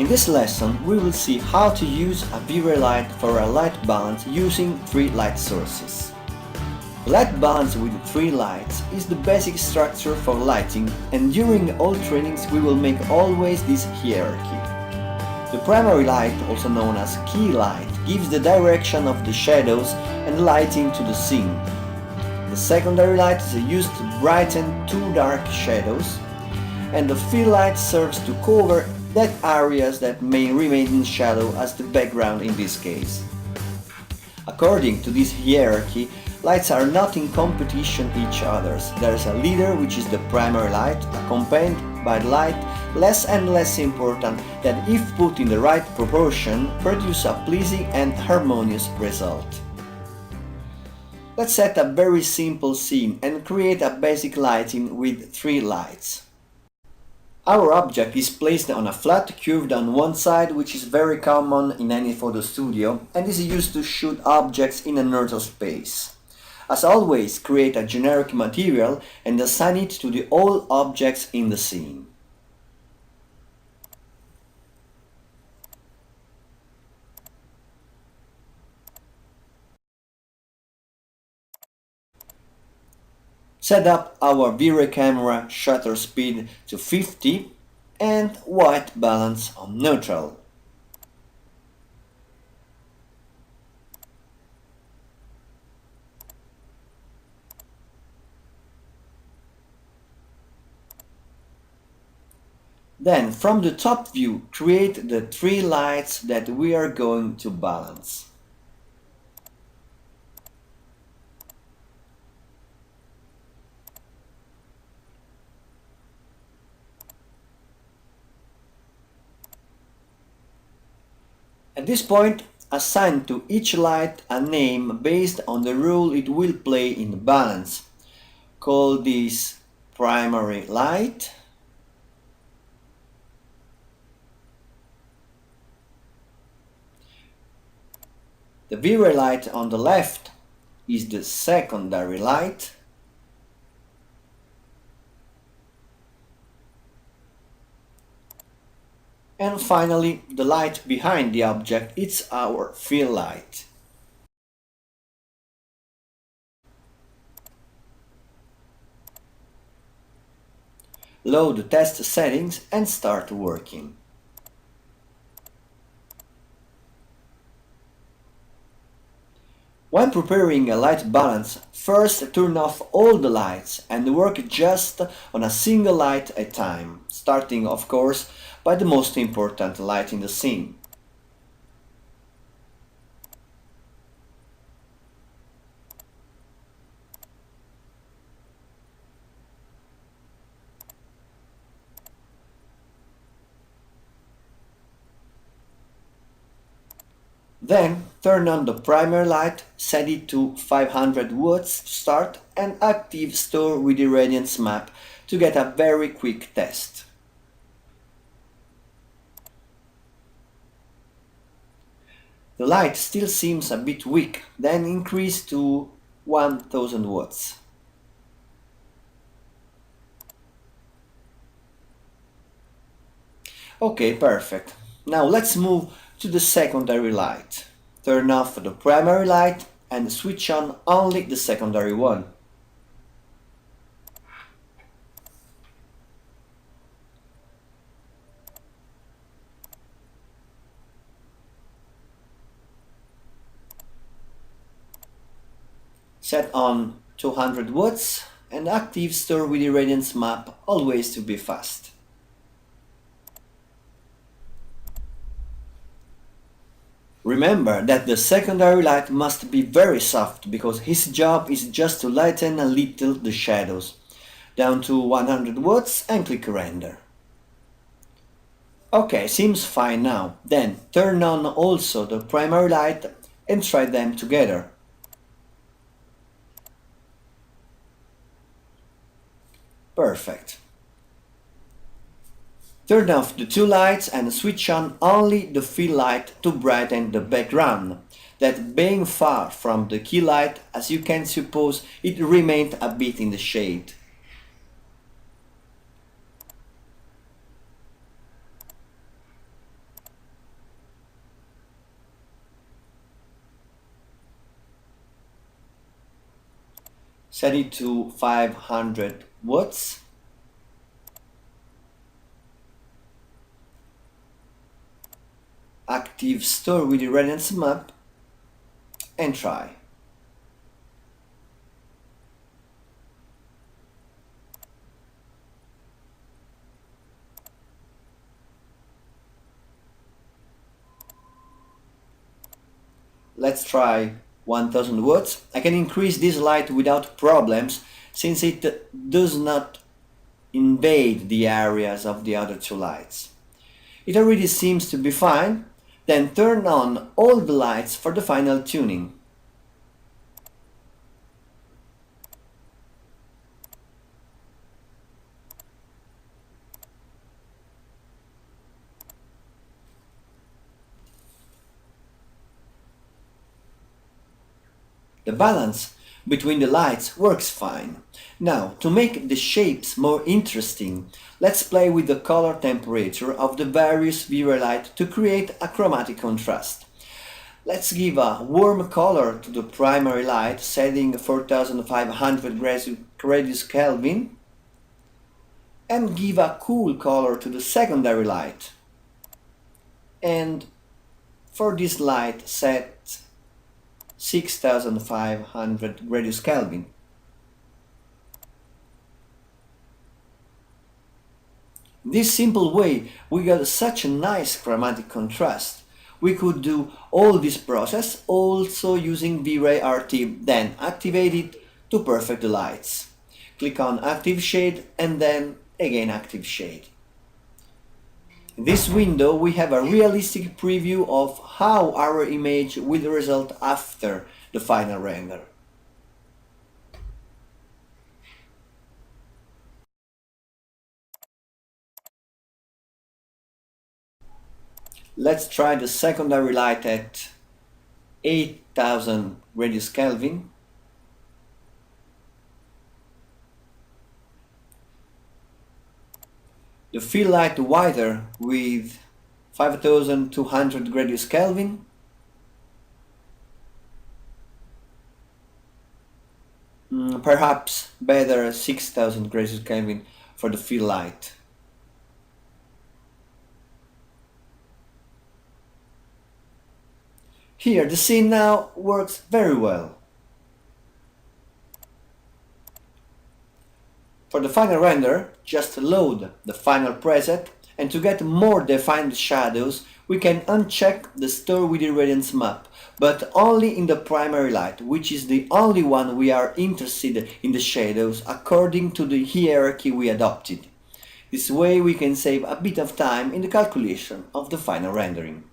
this lesson we will see how to use a V-Ray light for a light balance using 3 light sources. Light balance with 3 lights is the basic structure for lighting, and during all trainings we will make always this hierarchy. The primary light, also known as key light, gives the direction of the shadows and lighting to the scene. The secondary light is used to brighten 2 dark shadows, and the fill light serves to cover that areas that may remain in shadow as the background in this case. According to this hierarchy, lights are not in competition each others. There is a leader, which is the primary light, accompanied by the light less and less important that, if put in the right proportion, produce a pleasing and harmonious result. Let's set a very simple scene and create a basic lighting with 3 lights. Our object is placed on a flat curve on one side, which is very common in any photo studio and is used to shoot objects in a neutral space. As always, create a generic material and assign it to all objects in the scene. Set up our V-Ray camera shutter speed to 50 and white balance on neutral. Then, from the top view, create the 3 lights that we are going to balance. At this point, assign to each light a name based on the role it will play in the balance. Call this primary light, the V-Ray light on the left is the secondary light, and finally the light behind the object is our fill light. Load the test settings and start working. When preparing a light balance, first turn off all the lights and work just on a single light at a time, starting of course by the most important light in the scene. Then turn on the primary light, set it to 500 watts to start, and active store with irradiance map to get a very quick test. The light still seems a bit weak, then increase to 1000 watts. Okay, perfect. Now let's move to the secondary light. Turn off the primary light and switch on only the secondary one. Set on 200 watts and active store with irradiance map, always to be fast. Remember that the secondary light must be very soft, because his job is just to lighten a little the shadows. Down to 100 watts and click render. Okay, seems fine now. Then turn on also the primary light and try them together. Perfect. Turn off the 2 lights and switch on only the fill light to brighten the background, that being far from the key light, as you can suppose, it remained a bit in the shade. Set it to 500 watts. Active store with irradiance map and try. Let's try 1000 watts. I can increase this light without problems since it does not invade the areas of the other two lights. It already seems to be fine. Then turn on all the lights for the final tuning. The balance between the lights works fine. Now, to make the shapes more interesting, let's play with the color temperature of the various V-Ray light to create a chromatic contrast. Let's give a warm color to the primary light, setting 4500 radius Kelvin, and give a cool color to the secondary light. And for this light, set 6500 radius Kelvin. This simple way we got such a nice chromatic contrast. We could do all this process also using V-Ray RT, then activate it to perfect the lights. Click on Active Shade and then again Active Shade. In this window we have a realistic preview of how our image will result after the final render. Let's try the secondary light at 8000 radius Kelvin. The fill light wider with 5200 radius Kelvin. Perhaps better 6000 radius Kelvin for the fill light. Here the scene now works very well. For the final render, just load the final preset, and to get more defined shadows we can uncheck the Store with Irradiance map, but only in the primary light, which is the only one we are interested in the shadows according to the hierarchy we adopted. This way we can save a bit of time in the calculation of the final rendering.